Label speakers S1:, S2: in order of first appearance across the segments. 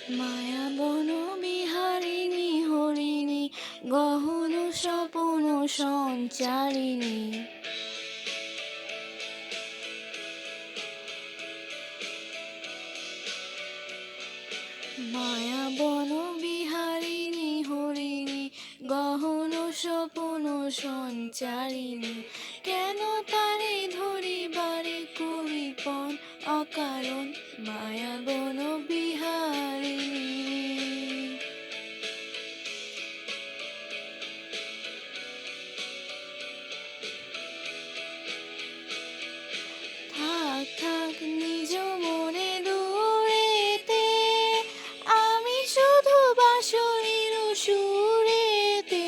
S1: মায়াবন বিহারিণী হরিণী গহন স্বপন সঞ্চারিণী। মায়াবন বিহারিণী হরিণী গহন স্বপন সঞ্চারিণী। কেন তারে ধরিবারে কুড়িপন অকারণ মায়াবন বিহারিণী। থাক থাক নিজ মনে দূরেতে, আমি শুধু বাঁশরীর সুরেতে।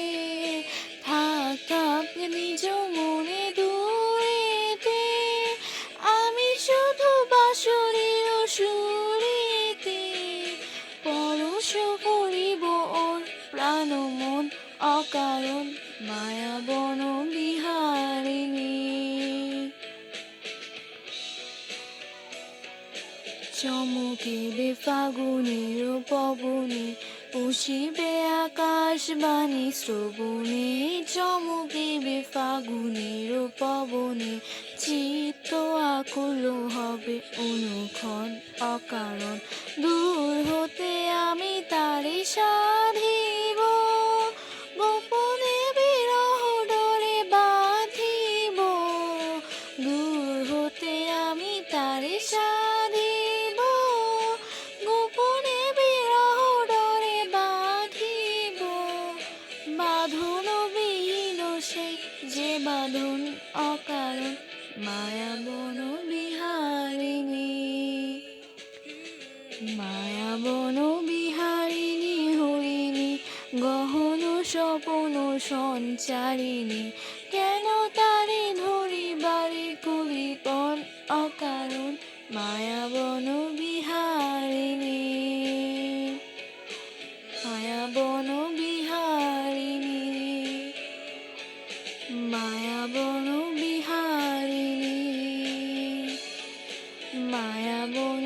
S1: থাক থাক নিজ মনে দূরেতে, আমি শুধু বাঁশরীর সুরেতে। পরশ করিব ওর প্রাণ মন অকারণ মায়াবন বিহারিণী। চমকিবে ফাগুনের পবনে, পুষিবে আকাশবাণী শ্রবণে। চমকিবে ফাগুনের পবনে, চিত্ত আকুল হবে অনুক্ষণ অকারণ। দূর হতে আমি তারে সাধিব, গোপনে বিরহ ডোরে বাঁধিব। দূর হতে আমি তারে সাধিব, গোপনে বিরহ ডোরে বাঁধিব। বাঁধন বিহীন সেই যে বাঁধন অকারণ মায়াবন বিহারিণী। মায়াবন বিহারিণী হরিণী গহন স্বপন সঞ্চারিণী। কেন তারে ধরিবারে কুড়িপন অকারণ মায়াবন বিহারিণী। মায়াবন বিহারিণী। মায়াবন বিহারিণী। মায়াবন